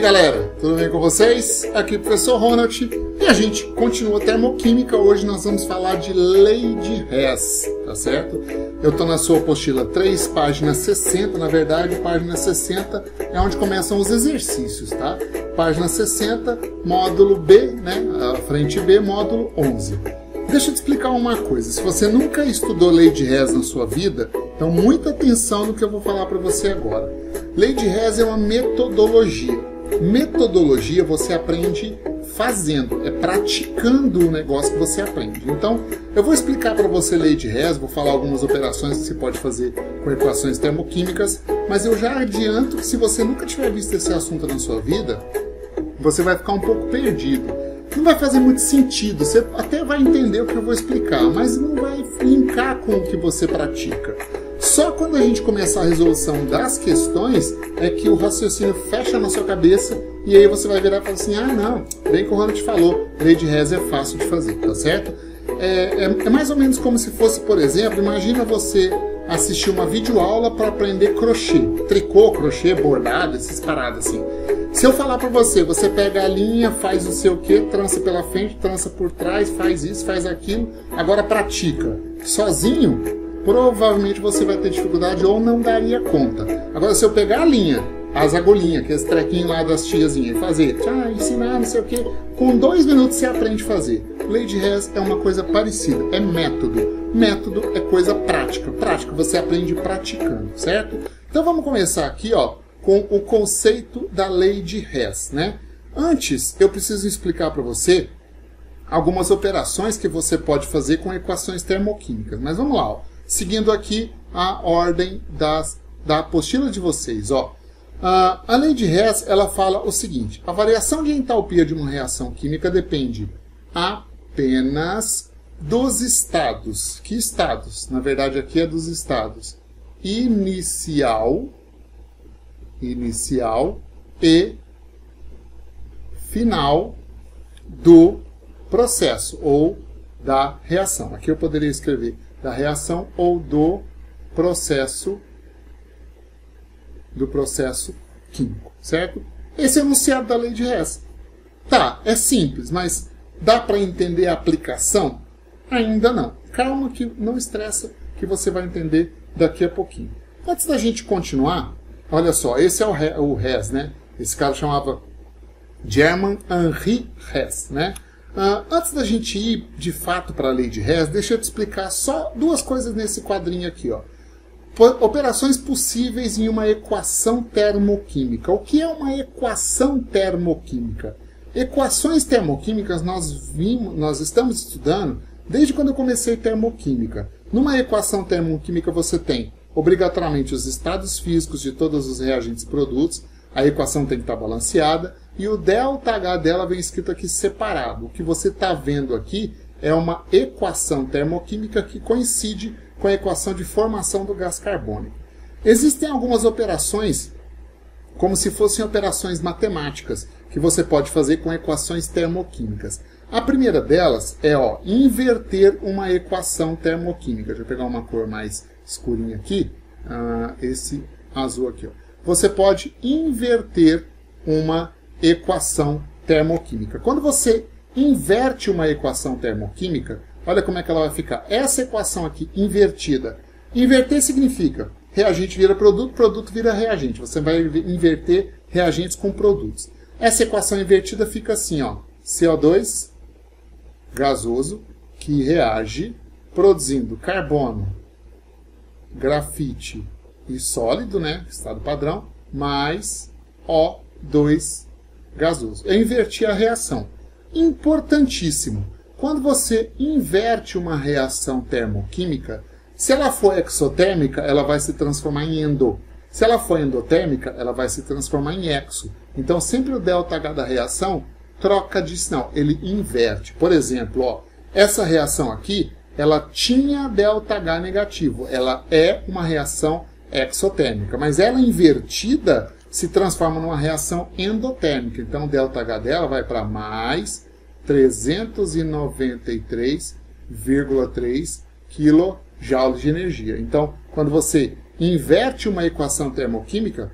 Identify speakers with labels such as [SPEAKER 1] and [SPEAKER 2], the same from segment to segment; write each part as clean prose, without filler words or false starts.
[SPEAKER 1] galera, tudo bem com vocês? Aqui é o professor Ronald e a gente continua termoquímica. Hoje nós vamos falar de lei de Hess, tá certo? Eu estou na sua apostila 3, página 60, na verdade, página 60 é onde começam os exercícios, tá? Página 60, módulo B, né? A frente B, módulo 11. Deixa eu te explicar uma coisa, se você nunca estudou lei de Hess na sua vida, então muita atenção no que eu vou falar para você agora. Lei de Hess é uma metodologia. Metodologia você aprende fazendo, é praticando o negócio que você aprende. Então, eu vou explicar para você lei de Hess, vou falar algumas operações que você pode fazer com equações termoquímicas, mas eu já adianto que se você nunca tiver visto esse assunto na sua vida, você vai ficar um pouco perdido. Não vai fazer muito sentido, você até vai entender o que eu vou explicar, mas não vai linkar com o que você pratica. Só quando a gente começar a resolução das questões é que o raciocínio fecha na sua cabeça e aí você vai virar e falar assim, ah não, bem que o Ronald falou, lei de Hess é fácil de fazer, tá certo? É mais ou menos como se fosse, por exemplo, imagina você assistir uma videoaula para aprender crochê, tricô, crochê, bordado, essas paradas assim. Se eu falar para você, você pega a linha, faz o seu quê, trança pela frente, trança por trás, faz isso, faz aquilo, agora pratica sozinho, provavelmente você vai ter dificuldade ou não daria conta. Agora, se eu pegar a linha, as agulhinhas, que é esse trequinho lá das tiazinhas, e fazer, ensinar, não sei o quê, com 2 minutos você aprende a fazer. Lei de Hess é uma coisa parecida, é método. Método é coisa prática. Prática você aprende praticando, certo? Então vamos começar aqui, ó, com o conceito da lei de Hess, né? Antes, eu preciso explicar para você algumas operações que você pode fazer com equações termoquímicas. Mas vamos lá, ó. Seguindo aqui a ordem da apostila de vocês, ó. A lei de Hess, ela fala o seguinte: a variação de entalpia de uma reação química depende apenas dos estados. Que estados? Na verdade, aqui é dos estados inicial e final do processo ou da reação. Aqui eu poderia escrever da reação ou do processo químico, certo? Esse é o enunciado da lei de Hess. Tá, é simples, mas dá para entender a aplicação? Ainda não. Calma que não estressa, que você vai entender daqui a pouquinho. Antes da gente continuar, olha só, esse é o Hess, né? Esse cara chamava German Henri Hess, né? Antes da gente ir de fato para a lei de Hess, deixa eu te explicar só 2 coisas nesse quadrinho aqui, ó. Operações possíveis em uma equação termoquímica. O que é uma equação termoquímica? Equações termoquímicas nós estamos estudando desde quando eu comecei termoquímica. Numa equação termoquímica você tem obrigatoriamente os estados físicos de todos os reagentes e produtos, a equação tem que estar balanceada, e o ΔH dela vem escrito aqui separado. O que você está vendo aqui é uma equação termoquímica que coincide com a equação de formação do gás carbônico. Existem algumas operações, como se fossem operações matemáticas, que você pode fazer com equações termoquímicas. A primeira delas é inverter uma equação termoquímica. Deixa eu pegar uma cor mais escurinha aqui, esse azul aqui. Ó. Você pode inverter uma equação termoquímica. Quando você inverte uma equação termoquímica, olha como é que ela vai ficar. Essa equação aqui, invertida. Inverter significa reagente vira produto, produto vira reagente. Você vai inverter reagentes com produtos. Essa equação invertida fica assim, ó. CO2 gasoso que reage produzindo carbono, grafite e sólido, né, estado padrão, mais O2 gasoso. Eu inverti a reação. Importantíssimo. Quando você inverte uma reação termoquímica, se ela for exotérmica, ela vai se transformar em endo. Se ela for endotérmica, ela vai se transformar em exo. Então, sempre o ΔH da reação troca de sinal, ele inverte. Por exemplo, ó, essa reação aqui, ela tinha ΔH negativo. Ela é uma reação exotérmica, mas ela invertida se transforma numa reação endotérmica. Então, o ΔH dela vai para mais 393,3 kJ de energia. Então, quando você inverte uma equação termoquímica,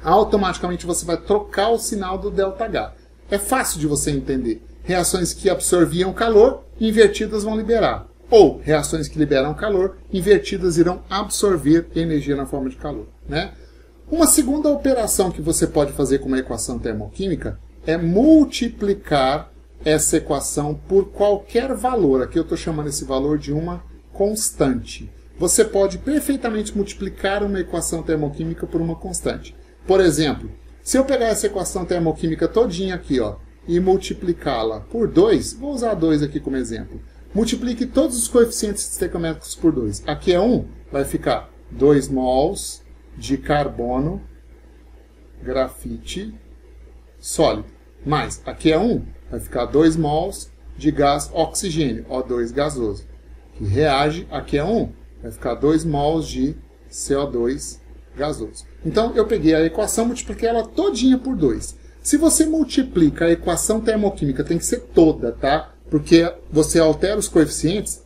[SPEAKER 1] automaticamente você vai trocar o sinal do ΔH. É fácil de você entender. Reações que absorviam calor, invertidas vão liberar. Ou reações que liberam calor, invertidas irão absorver energia na forma de calor, né? Uma segunda operação que você pode fazer com uma equação termoquímica é multiplicar essa equação por qualquer valor. Aqui eu estou chamando esse valor de uma constante. Você pode perfeitamente multiplicar uma equação termoquímica por uma constante. Por exemplo, se eu pegar essa equação termoquímica todinha aqui, ó, e multiplicá-la por 2, vou usar 2 aqui como exemplo. Multiplique todos os coeficientes estequiométricos por 2. Aqui é 1, vai ficar 2 mols de carbono, grafite, sólido. Mais, aqui é 1, vai ficar 2 mols de gás oxigênio, O2 gasoso. Que reage, aqui é 1, vai ficar 2 mols de CO2 gasoso. Então, eu peguei a equação, multipliquei ela todinha por 2. Se você multiplica a equação termoquímica, tem que ser toda, tá? Porque você altera os coeficientes,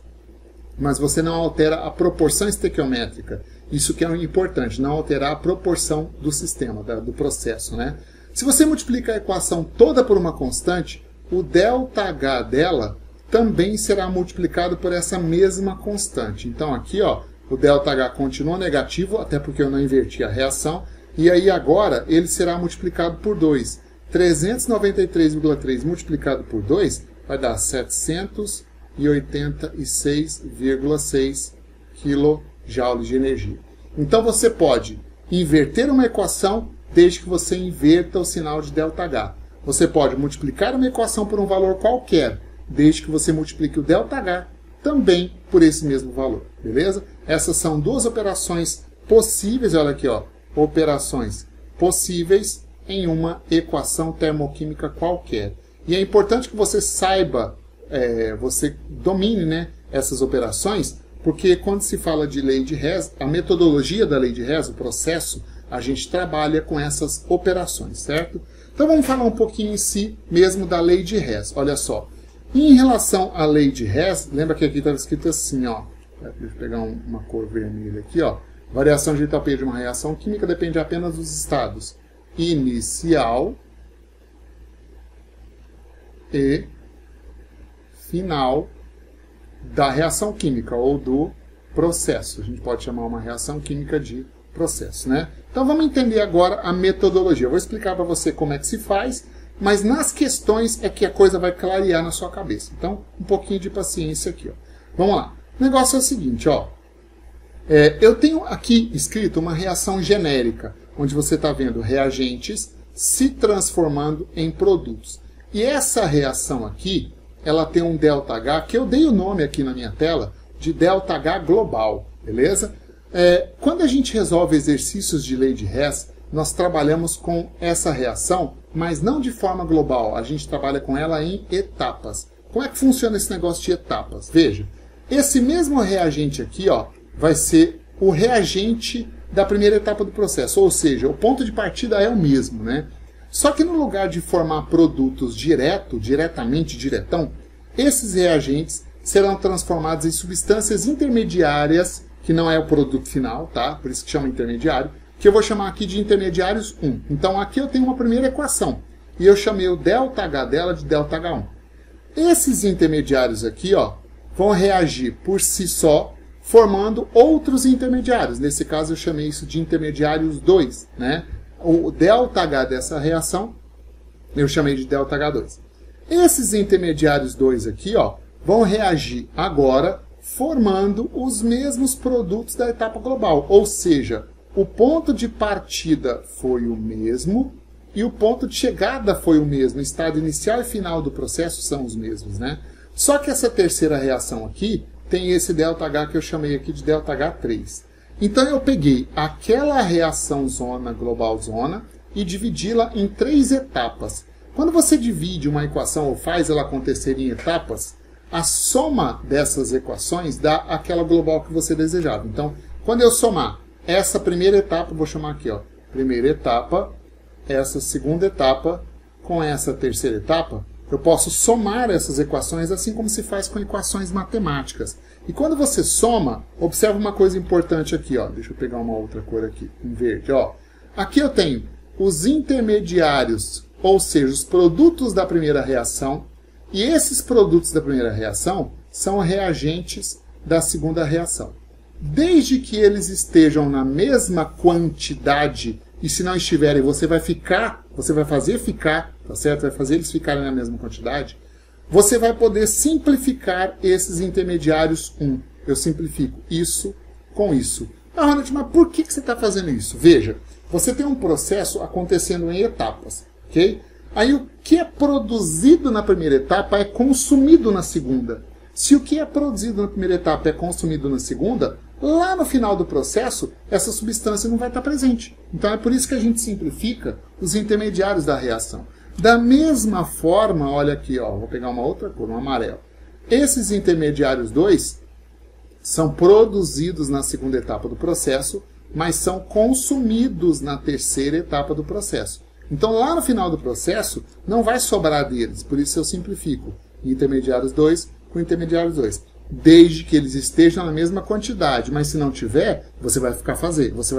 [SPEAKER 1] mas você não altera a proporção estequiométrica. Isso que é importante, não alterar a proporção do sistema, do processo, né? Se você multiplica a equação toda por uma constante, o ΔH dela também será multiplicado por essa mesma constante. Então aqui, ó, o ΔH continua negativo, até porque eu não inverti a reação, e aí agora ele será multiplicado por 2. 393,3 multiplicado por 2 vai dar 786,6 kJ de energia. Então você pode inverter uma equação desde que você inverta o sinal de ΔH. Você pode multiplicar uma equação por um valor qualquer, desde que você multiplique o ΔH também por esse mesmo valor, beleza? Essas são duas operações possíveis, olha aqui, ó, operações possíveis em uma equação termoquímica qualquer. E é importante que você saiba, você domine, né, essas operações, porque quando se fala de lei de Hess, a metodologia da lei de Hess, o processo, a gente trabalha com essas operações, certo? Então vamos falar um pouquinho em si mesmo da lei de Hess. Olha só, em relação à lei de Hess, lembra que aqui estava escrito assim, ó, deixa eu pegar uma cor vermelha aqui, ó, variação de entropia de uma reação química depende apenas dos estados inicial e final da reação química ou do processo. A gente pode chamar uma reação química de processo, né? Então vamos entender agora a metodologia. Eu vou explicar para você como é que se faz, mas nas questões é que a coisa vai clarear na sua cabeça. Então, um pouquinho de paciência aqui, ó. Vamos lá. O negócio é o seguinte, ó. Eu tenho aqui escrito uma reação genérica, onde você está vendo reagentes se transformando em produtos. E essa reação aqui, ela tem um ΔH, que eu dei o nome aqui na minha tela, de ΔH global, beleza? Quando a gente resolve exercícios de lei de Hess, nós trabalhamos com essa reação, mas não de forma global, a gente trabalha com ela em etapas. Como é que funciona esse negócio de etapas? Veja, esse mesmo reagente aqui, ó, vai ser o reagente da primeira etapa do processo, ou seja, o ponto de partida é o mesmo, né? Só que no lugar de formar produtos diretão, esses reagentes serão transformados em substâncias intermediárias, que não é o produto final, tá? Por isso que chama intermediário, que eu vou chamar aqui de intermediários 1. Então aqui eu tenho uma primeira equação, e eu chamei o ΔH dela de ΔH1. Esses intermediários aqui, ó, vão reagir por si só, formando outros intermediários. Nesse caso eu chamei isso de intermediários 2, né? O ΔH dessa reação eu chamei de ΔH2. Esses intermediários 2 aqui, ó, vão reagir agora formando os mesmos produtos da etapa global. Ou seja, o ponto de partida foi o mesmo e o ponto de chegada foi o mesmo. O estado inicial e final do processo são os mesmos, né? Só que essa terceira reação aqui tem esse ΔH que eu chamei aqui de ΔH3. Então eu peguei aquela reação zona, global zona, e dividi-la em 3 etapas. Quando você divide uma equação ou faz ela acontecer em etapas, a soma dessas equações dá aquela global que você desejava. Então, quando eu somar essa primeira etapa, vou chamar aqui, ó, primeira etapa, essa segunda etapa com essa terceira etapa, eu posso somar essas equações assim como se faz com equações matemáticas. E quando você soma, observa uma coisa importante aqui, ó. Deixa eu pegar uma outra cor aqui, em verde, ó. Aqui eu tenho os intermediários, ou seja, os produtos da primeira reação, e esses produtos da primeira reação são reagentes da segunda reação. Desde que eles estejam na mesma quantidade, e se não estiverem, você vai fazer ficar, tá certo? Vai fazer eles ficarem na mesma quantidade, você vai poder simplificar esses intermediários 1. Eu simplifico isso com isso. Ah, Ronald, mas por que você está fazendo isso? Veja, você tem um processo acontecendo em etapas, ok? Aí o que é produzido na primeira etapa é consumido na segunda. Se o que é produzido na primeira etapa é consumido na segunda, lá no final do processo, essa substância não vai estar presente. Então é por isso que a gente simplifica os intermediários da reação. Da mesma forma, olha aqui, ó, vou pegar uma outra cor, um amarelo. Esses intermediários 2 são produzidos na segunda etapa do processo, mas são consumidos na terceira etapa do processo. Então, lá no final do processo, não vai sobrar deles. Por isso eu simplifico intermediários 2 com intermediários 2. Desde que eles estejam na mesma quantidade. Mas se não tiver, você vai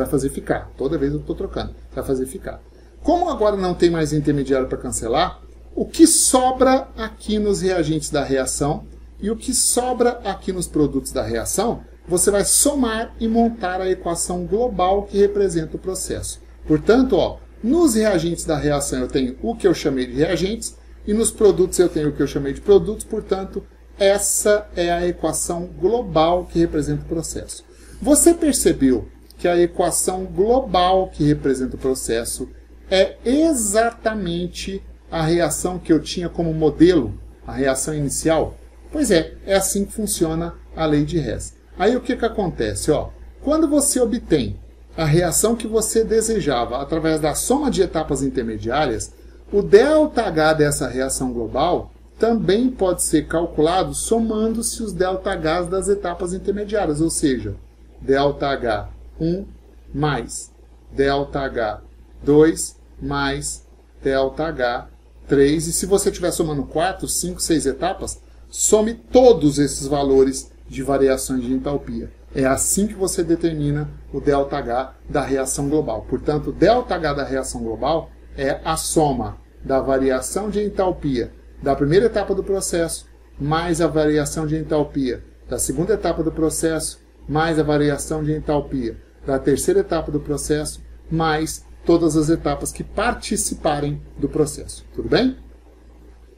[SPEAKER 1] fazer ficar. Toda vez eu estou trocando. Você vai fazer ficar. Como agora não tem mais intermediário para cancelar, o que sobra aqui nos reagentes da reação e o que sobra aqui nos produtos da reação, você vai somar e montar a equação global que representa o processo. Portanto, ó, nos reagentes da reação eu tenho o que eu chamei de reagentes e nos produtos eu tenho o que eu chamei de produtos, portanto, essa é a equação global que representa o processo. Você percebeu que a equação global que representa o processo é exatamente a reação que eu tinha como modelo, a reação inicial? Pois é assim que funciona a lei de Hess. Aí o que acontece? Ó, quando você obtém a reação que você desejava através da soma de etapas intermediárias, o ΔH dessa reação global também pode ser calculado somando-se os ΔHs das etapas intermediárias, ou seja, ΔH1 mais ΔH2 mais ΔH3. E se você estiver somando 4, 5, 6 etapas, some todos esses valores de variações de entalpia. É assim que você determina o ΔH da reação global. Portanto, o ΔH da reação global é a soma da variação de entalpia da primeira etapa do processo, mais a variação de entalpia da segunda etapa do processo, mais a variação de entalpia da terceira etapa do processo, mais todas as etapas que participarem do processo. Tudo bem?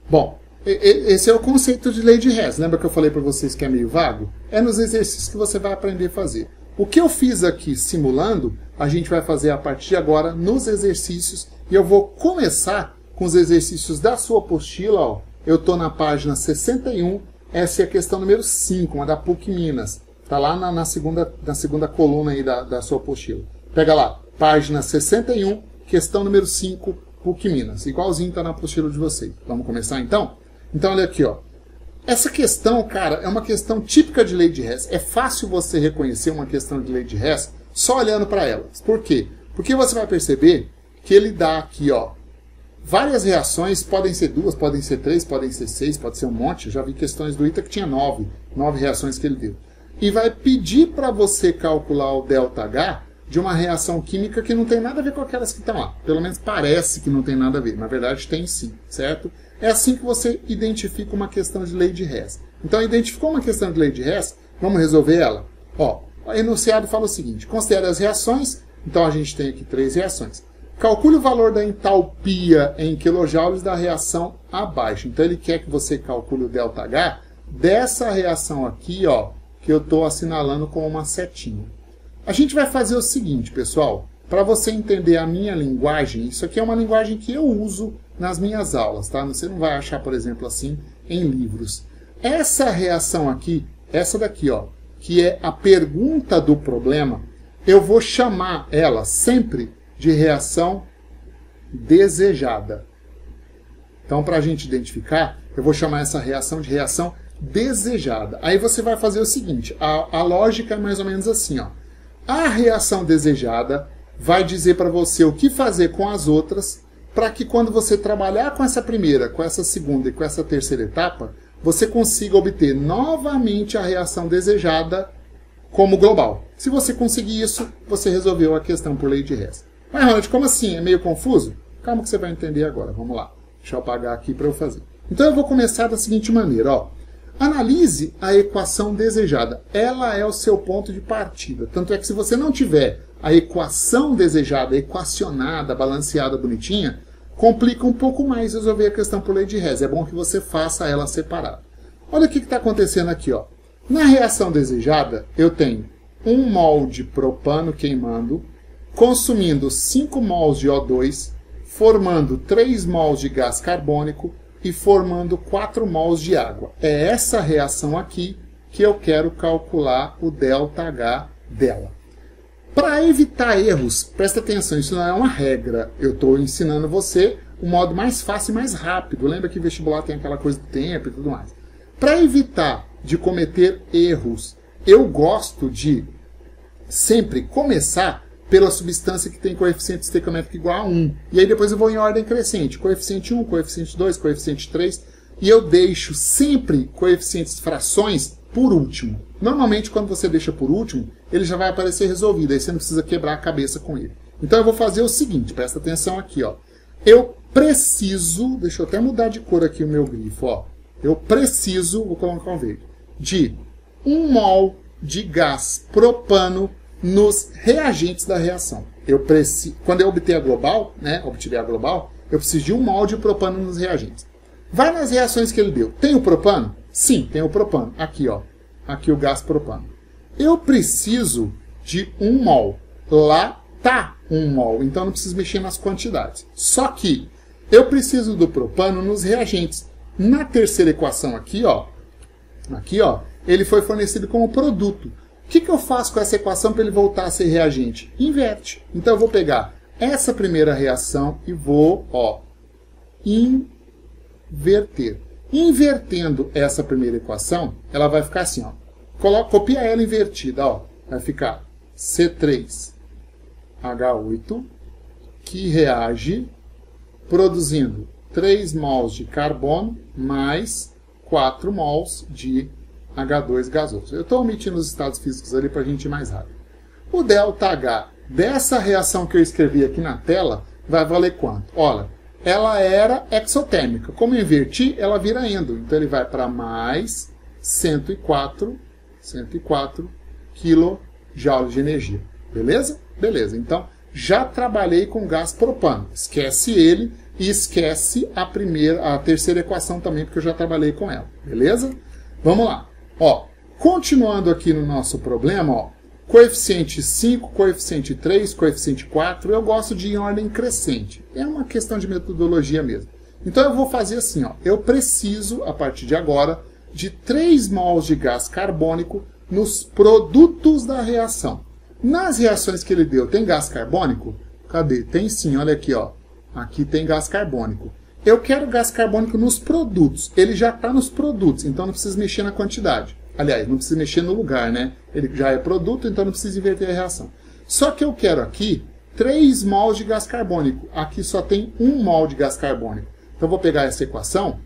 [SPEAKER 1] Bom, esse é o conceito de lei de Hess. Lembra que eu falei para vocês que é meio vago? É nos exercícios que você vai aprender a fazer. O que eu fiz aqui simulando, a gente vai fazer a partir de agora nos exercícios. E eu vou começar com os exercícios da sua apostila. Ó. Eu estou na página 61. Essa é a questão número 5, uma da PUC Minas. Está lá na segunda coluna aí da sua apostila. Pega lá, página 61, questão número 5, PUC Minas. Igualzinho está na apostila de vocês. Vamos começar então? Então, olha aqui, ó. Essa questão, cara, é uma questão típica de lei de Hess. É fácil você reconhecer uma questão de lei de Hess só olhando para elas. Por quê? Porque você vai perceber que ele dá aqui, ó, várias reações, podem ser 2, podem ser 3, podem ser 6, pode ser um monte. Eu já vi questões do ITA que tinha 9 reações que ele deu. E vai pedir para você calcular o ΔH de uma reação química que não tem nada a ver com aquelas que estão lá. Pelo menos parece que não tem nada a ver. Na verdade, tem sim, certo? É assim que você identifica uma questão de lei de Hess. Então, identificou uma questão de lei de Hess, vamos resolver ela? Ó, o enunciado fala o seguinte, considere as reações, então a gente tem aqui 3 reações. Calcule o valor da entalpia em quilojoules da reação abaixo. Então, ele quer que você calcule o ΔH dessa reação aqui, ó, que eu estou assinalando com uma setinha. A gente vai fazer o seguinte, pessoal, para você entender a minha linguagem, isso aqui é uma linguagem que eu uso nas minhas aulas, tá? Você não vai achar, por exemplo, assim, em livros. Essa reação aqui, essa daqui, ó, que é a pergunta do problema, eu vou chamar ela sempre de reação desejada. Então, para a gente identificar, eu vou chamar essa reação de reação desejada. Aí você vai fazer o seguinte, a lógica é mais ou menos assim, ó. A reação desejada vai dizer para você o que fazer com as outras, para que quando você trabalhar com essa primeira, com essa segunda e com essa terceira etapa, você consiga obter novamente a reação desejada como global. Se você conseguir isso, você resolveu a questão por lei de Hess. Mas, Ronald, como assim? É meio confuso? Calma que você vai entender agora. Vamos lá. Deixa eu apagar aqui para eu fazer. Então eu vou começar da seguinte maneira, ó. Analise a equação desejada. Ela é o seu ponto de partida. Tanto é que se você não tiver a equação desejada, equacionada, balanceada, bonitinha, complica um pouco mais resolver a questão por lei de Hess. É bom que você faça ela separada. Olha o que está acontecendo aqui, ó. Na reação desejada, eu tenho 1 mol de propano queimando, consumindo 5 mols de O2, formando 3 mols de gás carbônico e formando 4 mols de água. É essa reação aqui que eu quero calcular o ΔH dela. Para evitar erros, presta atenção, isso não é uma regra. Eu estou ensinando você o modo mais fácil e mais rápido. Lembra que vestibular tem aquela coisa do tempo e tudo mais. Para evitar de cometer erros, eu gosto de sempre começar pela substância que tem coeficiente estequiométrico igual a 1. E aí depois eu vou em ordem crescente. Coeficiente 1, coeficiente 2, coeficiente 3. E eu deixo sempre coeficientes frações por último. Normalmente quando você deixa por último, ele já vai aparecer resolvido. Aí você não precisa quebrar a cabeça com ele. Então eu vou fazer o seguinte, presta atenção aqui, ó. Eu preciso, deixa eu até mudar de cor aqui o meu grifo, ó. Eu preciso, vou colocar um verde, de 1 mol de gás propano nos reagentes da reação. Quando eu obter a global, né, obtiver a global, eu preciso de 1 mol de propano nos reagentes. Vai nas reações que ele deu. Tem o propano? Sim, tem o propano. Aqui, ó. Aqui o gás propano. Eu preciso de 1 mol. Lá tá 1 mol, então não preciso mexer nas quantidades. Só que eu preciso do propano nos reagentes. Na terceira equação aqui, ó, ele foi fornecido como produto. O que eu faço com essa equação para ele voltar a ser reagente? Inverte. Então eu vou pegar essa primeira reação e vou, ó, inverter. Invertendo essa primeira equação, ela vai ficar assim, ó. Copia ela invertida, ó. Vai ficar C3H8, que reage produzindo 3 mols de carbono mais 4 mols de H2 gasoso. Eu estou omitindo os estados físicos ali para a gente ir mais rápido. O ΔH dessa reação que eu escrevi aqui na tela vai valer quanto? Olha, ela era exotérmica. Como eu inverti, ela vira endo. Então ele vai para mais 104 kJ de energia. Beleza? Beleza. Então, já trabalhei com gás propano. Esquece ele e esquece a terceira equação também, porque eu já trabalhei com ela. Beleza? Vamos lá. Ó, continuando aqui no nosso problema, ó, coeficiente 5, coeficiente 3, coeficiente 4, eu gosto de ir em ordem crescente. É uma questão de metodologia mesmo. Então eu vou fazer assim, ó, eu preciso, a partir de agora, de 3 mols de gás carbônico nos produtos da reação. Nas reações que ele deu, tem gás carbônico? Cadê? Tem sim, olha aqui, ó. Aqui tem gás carbônico. Eu quero gás carbônico nos produtos. Ele já está nos produtos, então não precisa mexer na quantidade. Aliás, não precisa mexer no lugar, né? Ele já é produto, então não precisa inverter a reação. Só que eu quero aqui 3 mols de gás carbônico. Aqui só tem 1 mol de gás carbônico. Então eu vou pegar essa equação,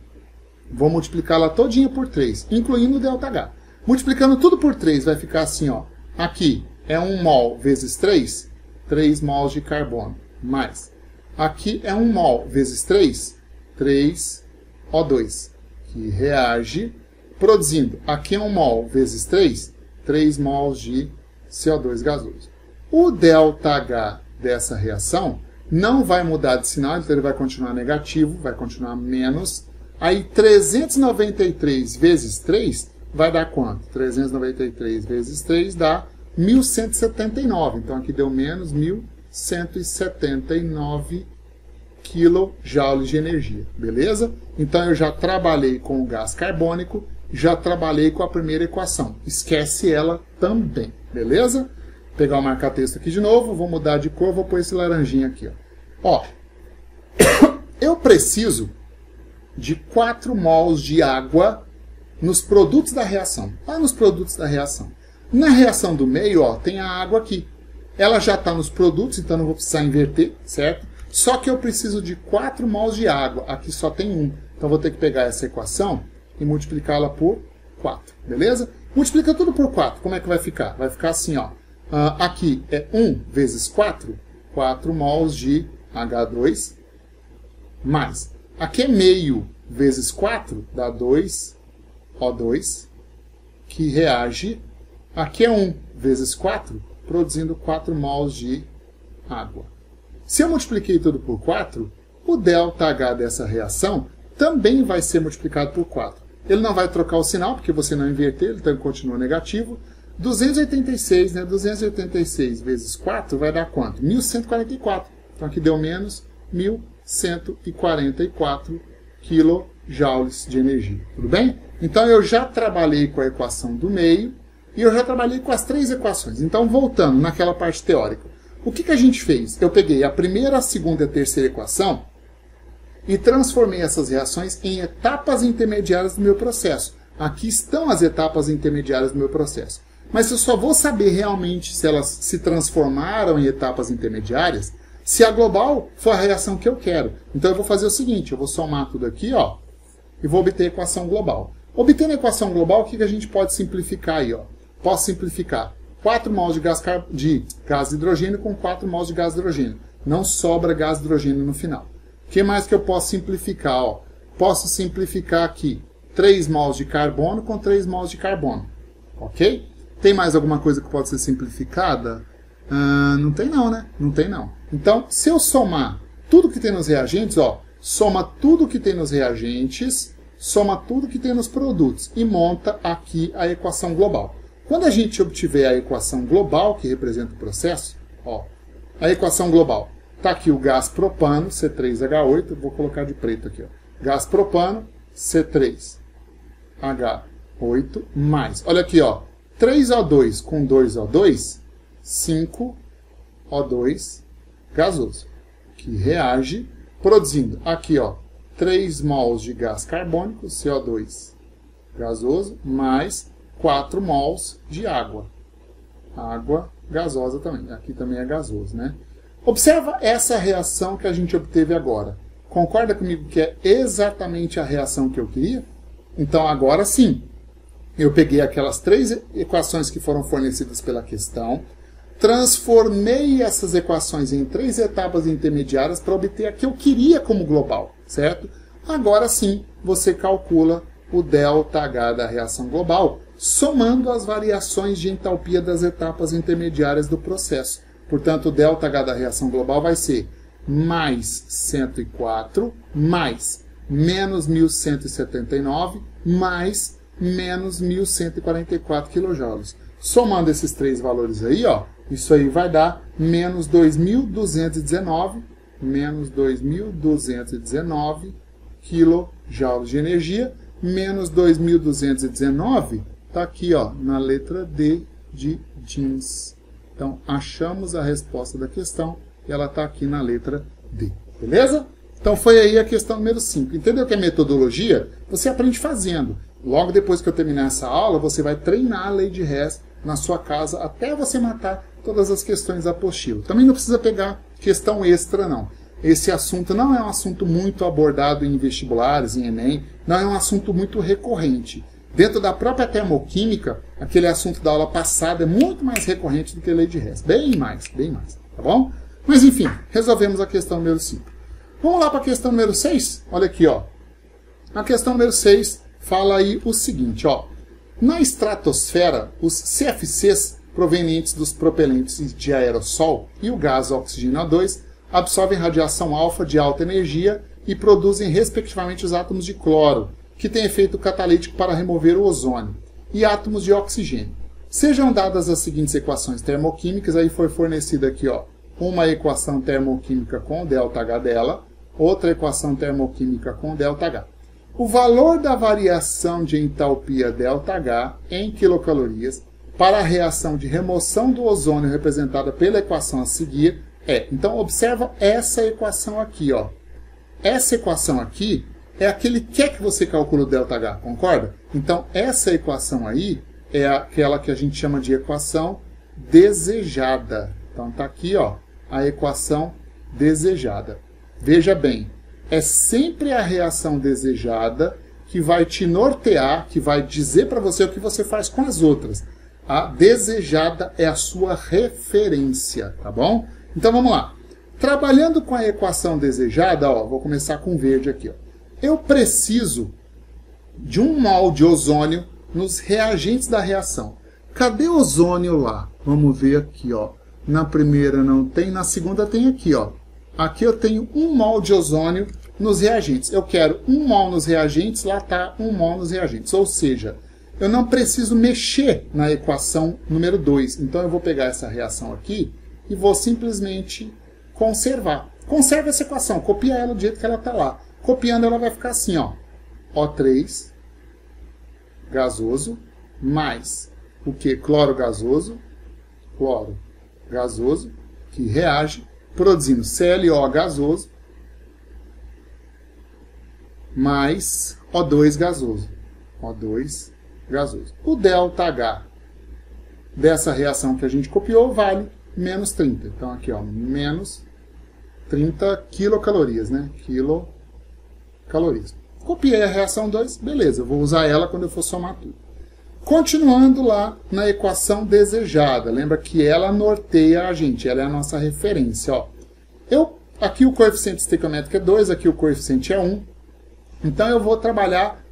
[SPEAKER 1] vou multiplicá-la todinha por 3, incluindo o ΔH. Multiplicando tudo por 3, vai ficar assim, ó. Aqui é 1 mol vezes 3, 3 mols de carbono, mais. Aqui é 1 mol vezes 3, 3 O2, que reage produzindo. Aqui é 1 mol vezes 3, 3 mols de CO2 gasoso. O ΔH dessa reação não vai mudar de sinal, então ele vai continuar negativo, vai continuar menos. Aí 393 vezes 3 vai dar quanto? 393 vezes 3 dá 1179. Então aqui deu menos 1179 kJ de energia, beleza? Então eu já trabalhei com o gás carbônico, já trabalhei com a primeira equação. Esquece ela também, beleza? Vou pegar o marca-texto aqui de novo, vou mudar de cor, vou pôr esse laranjinha aqui, ó. Eu preciso de 4 mols de água nos produtos da reação. Lá nos produtos da reação. Na reação do meio, ó, tem a água aqui. Ela já está nos produtos, então não vou precisar inverter, certo? Só que eu preciso de 4 mols de água. Aqui só tem 1. Então vou ter que pegar essa equação e multiplicá-la por 4, beleza? Multiplica tudo por 4. Como é que vai ficar? Vai ficar assim, ó. Aqui é 1 vezes 4. 4 mols de H2, mais, aqui é meio vezes 4, dá 2O2, que reage, aqui é 1 vezes 4, produzindo 4 mols de água. Se eu multipliquei tudo por 4, o ΔH dessa reação também vai ser multiplicado por 4. Ele não vai trocar o sinal, porque você não inverteu, então ele continua negativo. 286, né? 286 vezes 4 vai dar quanto? 1.144. Então aqui deu menos 1.144 kJ de energia. Tudo bem? Então eu já trabalhei com a equação do meio e eu já trabalhei com as 3 equações. Então voltando naquela parte teórica. O que a gente fez? Eu peguei a primeira, a segunda e a terceira equação e transformei essas reações em etapas intermediárias do meu processo. Aqui estão as etapas intermediárias do meu processo. Mas eu só vou saber realmente se elas se transformaram em etapas intermediárias se a global for a reação que eu quero. Então eu vou fazer o seguinte, eu vou somar tudo aqui, ó, e vou obter a equação global. Obtendo a equação global, o que a gente pode simplificar aí? Ó? Posso simplificar 4 mols de gás de hidrogênio com 4 mols de gás de hidrogênio. Não sobra gás de hidrogênio no final. O que mais que eu posso simplificar? Ó? Posso simplificar aqui 3 mols de carbono com 3 mols de carbono. Ok? Tem mais alguma coisa que pode ser simplificada? Não tem não, né? Não tem não. Então, se eu somar tudo que tem nos reagentes, ó, soma tudo que tem nos reagentes, soma tudo que tem nos produtos e monta aqui a equação global. Quando a gente obtiver a equação global, que representa o processo, ó, a equação global, está aqui o gás propano, C3H8, vou colocar de preto aqui, ó, gás propano, C3H8, mais, olha aqui, ó, 3O2 com 2O2, 5O2 gasoso, que reage produzindo aqui, ó, 3 mols de gás carbônico, CO2 gasoso, mais 4 mols de água. Água gasosa também. Aqui também é gasoso, né? Observa essa reação que a gente obteve agora. Concorda comigo que é exatamente a reação que eu queria? Então, agora sim, eu peguei aquelas 3 equações que foram fornecidas pela questão, transformei essas equações em 3 etapas intermediárias para obter a que eu queria como global, certo? Agora sim, você calcula o ΔH da reação global, somando as variações de entalpia das etapas intermediárias do processo. Portanto, o ΔH da reação global vai ser mais 104, mais menos 1.179, mais menos 1.144 kJ. Somando esses 3 valores aí, ó, isso aí vai dar menos 2.219, menos 2.219 kJ de energia, menos 2.219, está aqui, ó, na letra D de jeans. Então, achamos a resposta da questão e ela está aqui na letra D. Beleza? Então, foi aí a questão número 5. Entendeu que é metodologia? Você aprende fazendo. Logo depois que eu terminar essa aula, você vai treinar a lei de Hess na sua casa até você matar todas as questões da apostila. Também não precisa pegar questão extra, não. Esse assunto não é um assunto muito abordado em vestibulares, em Enem, não é um assunto muito recorrente. Dentro da própria termoquímica, aquele assunto da aula passada é muito mais recorrente do que a lei de Hess. Bem mais, tá bom? Mas enfim, resolvemos a questão número 5. Vamos lá para a questão número 6? Olha aqui, ó. A questão número 6 fala aí o seguinte, ó. Na estratosfera, os CFCs provenientes dos propelentes de aerossol e o gás oxigênio A2 absorvem radiação alfa de alta energia e produzem respectivamente os átomos de cloro, que têm efeito catalítico para remover o ozônio, e átomos de oxigênio. Sejam dadas as seguintes equações termoquímicas, aí foi fornecida aqui, ó, uma equação termoquímica com ΔH dela, outra equação termoquímica com ΔH. O valor da variação de entalpia ΔH em quilocalorias para a reação de remoção do ozônio representada pela equação a seguir é... Então, observa essa equação aqui, ó. Essa equação aqui é a que ele quer que você calcule o ΔH, concorda? Então, essa equação aí é aquela que a gente chama de equação desejada. Então, tá aqui, ó, a equação desejada. Veja bem, é sempre a reação desejada que vai te nortear, que vai dizer para você o que você faz com as outras. A desejada é a sua referência, tá bom? Então, vamos lá. Trabalhando com a equação desejada, ó, vou começar com verde aqui. Ó. Eu preciso de 1 mol de ozônio nos reagentes da reação. Cadê o ozônio lá? Vamos ver aqui, ó. Na primeira não tem, na segunda tem aqui, ó. Aqui eu tenho 1 mol de ozônio nos reagentes. Eu quero 1 mol nos reagentes, lá está 1 mol nos reagentes. Ou seja, eu não preciso mexer na equação número 2. Então eu vou pegar essa reação aqui e vou simplesmente conservar. Conserva essa equação, copia ela do jeito que ela está lá. Copiando ela vai ficar assim, ó. O3 gasoso mais o que? Cloro gasoso, que reage, produzindo ClO gasoso mais O2 gasoso. O ΔH dessa reação que a gente copiou vale menos 30. Então aqui, ó, menos 30 quilocalorias, né? Quilocalorias. Copiei a reação 2, beleza, eu vou usar ela quando eu for somar tudo. Continuando lá na equação desejada, lembra que ela norteia a gente, ela é a nossa referência. Ó. Aqui o coeficiente estequiométrico é 2, aqui o coeficiente é 1. Então eu vou trabalhar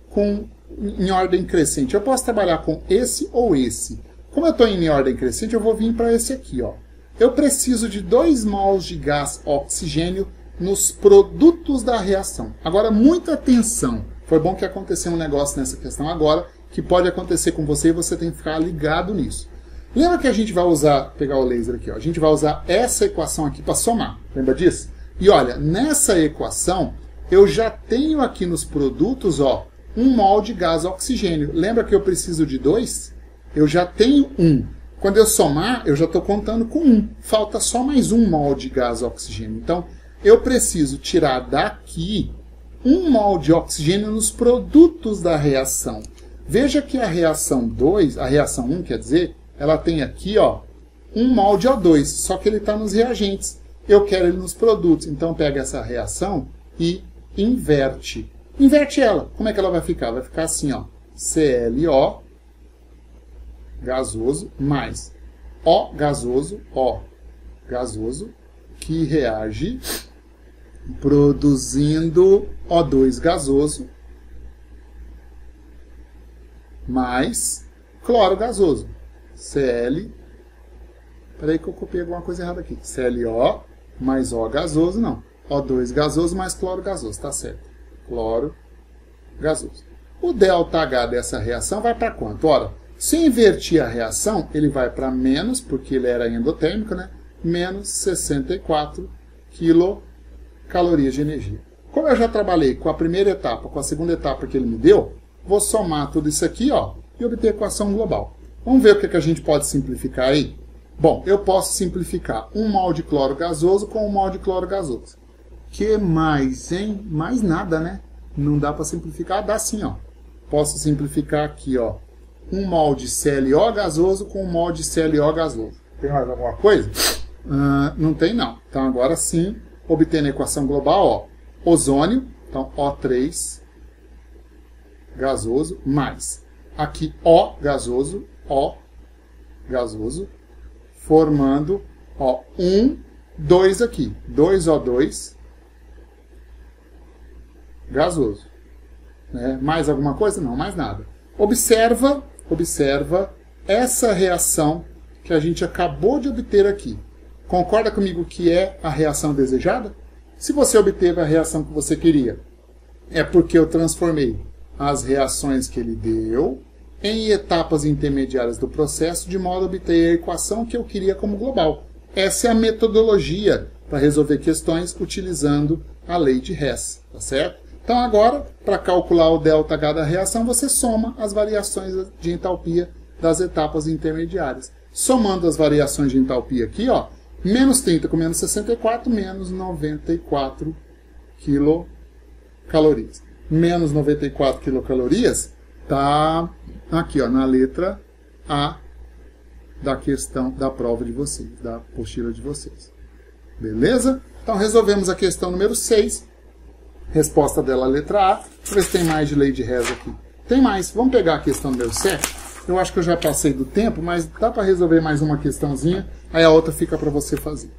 [SPEAKER 1] em ordem crescente. Eu posso trabalhar com esse ou esse. Como eu estou em ordem crescente, eu vou vir para esse aqui. Ó. Eu preciso de 2 mols de gás oxigênio nos produtos da reação. Agora, muita atenção. Foi bom que aconteceu um negócio nessa questão agora, que pode acontecer com você e você tem que ficar ligado nisso. Lembra que a gente vai usar, pegar o laser aqui, ó, a gente vai usar essa equação aqui para somar. Lembra disso? E olha, nessa equação, eu já tenho aqui nos produtos, ó, 1 mol de gás oxigênio. Lembra que eu preciso de 2? Eu já tenho 1. Quando eu somar, eu já estou contando com 1. Falta só mais 1 mol de gás oxigênio. Então, eu preciso tirar daqui 1 mol de oxigênio nos produtos da reação. Veja que a reação 2, a reação 1, quer dizer, ela tem aqui, ó, 1 mol de O2, só que ele está nos reagentes. Eu quero ele nos produtos, então pega essa reação e inverte. Inverte ela. Como é que ela vai ficar? Vai ficar assim, ó, ClO gasoso mais O gasoso, que reage produzindo O2 gasoso mais cloro gasoso. Peraí que eu copiei alguma coisa errada aqui. ClO mais O gasoso, não. O2 gasoso mais cloro gasoso, tá certo. Cloro gasoso. O ΔH dessa reação vai para quanto? Ora, se eu invertir a reação, ele vai para menos, porque ele era endotérmico, né? Menos 64 quilocalorias de energia. Como eu já trabalhei com a primeira etapa, com a segunda etapa que ele me deu, vou somar tudo isso aqui, ó, e obter a equação global. Vamos ver o que a gente pode simplificar aí? Bom, eu posso simplificar 1 mol de cloro gasoso com 1 mol de cloro gasoso. Que mais, hein? Mais nada, né? Não dá para simplificar? Dá sim, ó. Posso simplificar aqui, ó. 1 mol de ClO gasoso com 1 mol de ClO gasoso. Tem mais alguma coisa? Não tem, não. Então, agora sim, obtendo a equação global, ó. Ozônio, então O3 gasoso, mais. Aqui, O gasoso, formando, ó, 2 aqui. 2O2 gasoso. Né? Mais alguma coisa? Não, mais nada. Observa essa reação que a gente acabou de obter aqui. Concorda comigo que é a reação desejada? Se você obteve a reação que você queria, é porque eu transformei as reações que ele deu em etapas intermediárias do processo, de modo a obter a equação que eu queria como global. Essa é a metodologia para resolver questões utilizando a lei de Hess, tá certo? Então agora, para calcular o ΔH da reação, você soma as variações de entalpia das etapas intermediárias. Somando as variações de entalpia aqui, ó, menos 30 com menos 64, menos 94 quilocalorias. Menos 94 quilocalorias está aqui, ó, na letra A da questão da prova de vocês, da apostila de vocês. Beleza? Então resolvemos a questão número 6. Resposta dela, letra A. Deixa eu ver se tem mais de lei de Hess aqui. Tem mais. Vamos pegar a questão número 7. Eu acho que eu já passei do tempo, mas dá para resolver mais uma questãozinha. Aí a outra fica para você fazer.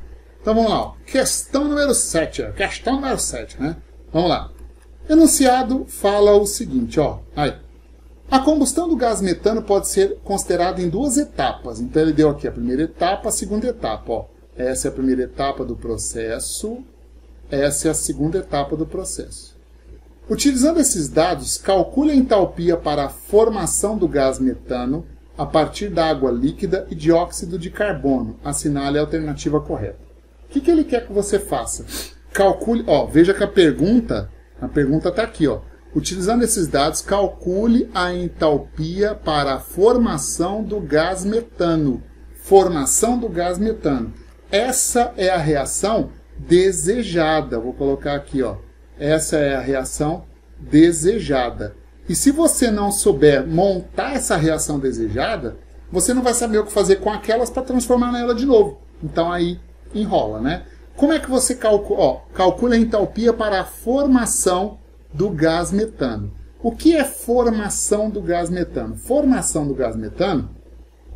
[SPEAKER 1] Então vamos lá, ó. Questão número 7. Questão número 7, né? Vamos lá. Enunciado fala o seguinte, ó. Aí. A combustão do gás metano pode ser considerada em duas etapas. Então ele deu aqui a primeira etapa, a segunda etapa, ó. Essa é a primeira etapa do processo, essa é a segunda etapa do processo. Utilizando esses dados, calcule a entalpia para a formação do gás metano a partir da água líquida e dióxido de carbono. Assinale a alternativa correta. O que ele quer que você faça? Calcule, ó, veja que a pergunta está aqui, ó. Utilizando esses dados, calcule a entalpia para a formação do gás metano. Formação do gás metano. Essa é a reação desejada. Vou colocar aqui, ó. Essa é a reação desejada. E se você não souber montar essa reação desejada, você não vai saber o que fazer com aquelas para transformar nela de novo. Então aí enrola, né? Como é que você calcula? Ó, calcula a entalpia para a formação do gás metano. O que é formação do gás metano? Formação do gás metano,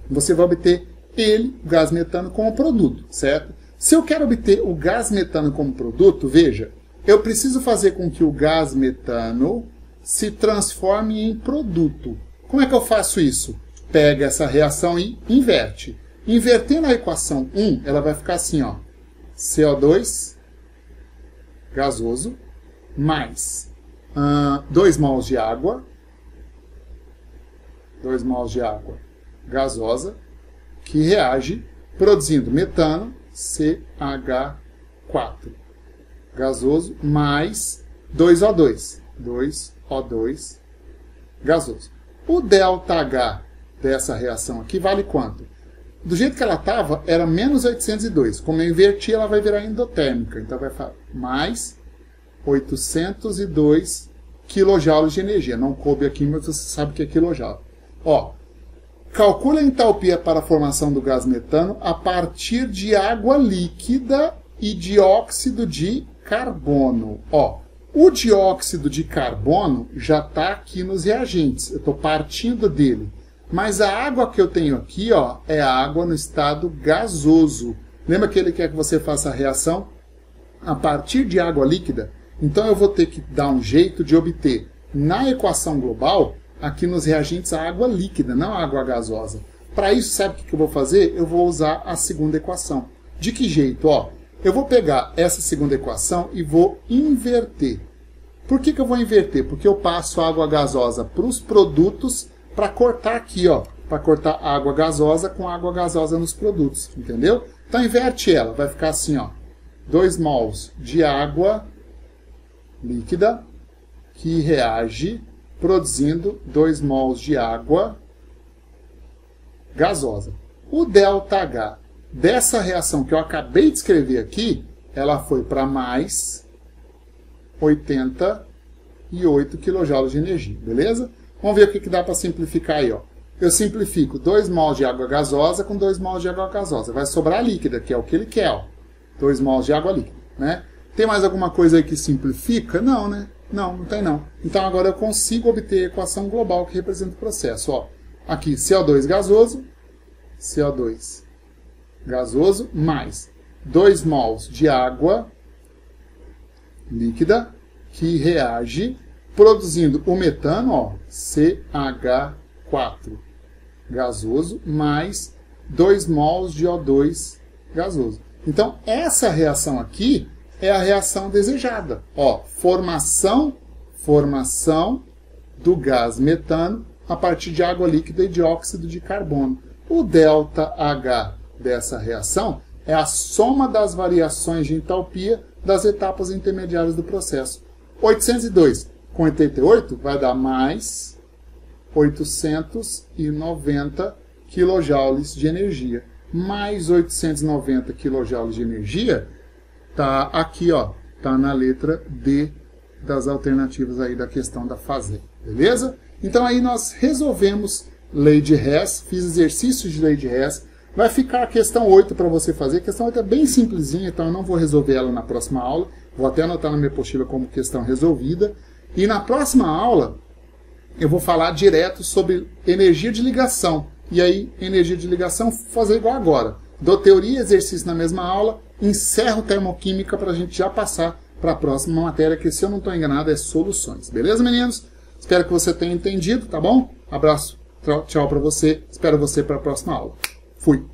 [SPEAKER 1] você vai obter o gás metano como produto, certo? Se eu quero obter o gás metano como produto, veja, eu preciso fazer com que o gás metano se transforme em produto. Como é que eu faço isso? Pega essa reação e inverte. Invertendo a equação 1, ela vai ficar assim, ó. CO2 gasoso mais 2 mols de água, 2 mols de água gasosa, que reage produzindo metano, CH4 gasoso, mais 2O2, 2O2 gasoso. O ΔH dessa reação aqui vale quanto? Do jeito que ela estava, era menos 802. Como eu inverti, ela vai virar endotérmica. Então vai falar mais 802 kJ de energia. Não coube aqui, mas você sabe que é quilojoule. Ó, calcula a entalpia para a formação do gás metano a partir de água líquida e dióxido de carbono. Ó, o dióxido de carbono já está aqui nos reagentes. Eu estou partindo dele. Mas a água que eu tenho aqui, ó, é a água no estado gasoso. Lembra que ele quer que você faça a reação a partir de água líquida? Então eu vou ter que dar um jeito de obter na equação global, aqui nos reagentes, a água líquida, não a água gasosa. Para isso, sabe o que eu vou fazer? Eu vou usar a segunda equação. De que jeito? Ó, eu vou pegar essa segunda equação e vou inverter. Por que eu vou inverter? Porque eu passo a água gasosa para os produtos para cortar aqui, ó, para cortar água gasosa com água gasosa nos produtos, entendeu? Então inverte ela, vai ficar assim, ó, 2 mols de água líquida que reage produzindo 2 mols de água gasosa. O ΔH dessa reação que eu acabei de escrever aqui, ela foi para mais 88 kJ de energia, beleza? Vamos ver o que dá para simplificar aí, ó. Eu simplifico 2 mols de água gasosa com 2 mols de água gasosa. Vai sobrar líquida, que é o que ele quer, ó. 2 mols de água líquida, né? Tem mais alguma coisa aí que simplifica? Não, né? Não, não tem não. Então agora eu consigo obter a equação global que representa o processo, ó. Aqui, CO2 gasoso mais 2 mols de água líquida que reage produzindo o metano, ó, CH4 gasoso, mais 2 mols de O2 gasoso. Então, essa reação aqui é a reação desejada. Ó, formação do gás metano a partir de água líquida e dióxido de carbono. O ΔH dessa reação é a soma das variações de entalpia das etapas intermediárias do processo. 802 com 88 vai dar mais 890 kJ de energia. Mais 890 kJ de energia tá aqui, ó, tá na letra D das alternativas aí da questão da fase, beleza? Então aí nós resolvemos lei de Hess, fiz exercícios de lei de Hess. Vai ficar a questão 8 para você fazer. A questão 8 é bem simplesinha, então eu não vou resolver ela na próxima aula. Vou até anotar na minha apostila como questão resolvida. E na próxima aula, eu vou falar direto sobre energia de ligação. E aí, energia de ligação, fazer igual agora. Dou teoria e exercício na mesma aula encerro termoquímica para a gente já passar para a próxima matéria, que se eu não estou enganado é soluções. Beleza, meninos? Espero que você tenha entendido, tá bom? Abraço, tchau para você. Espero você para a próxima aula. Fui!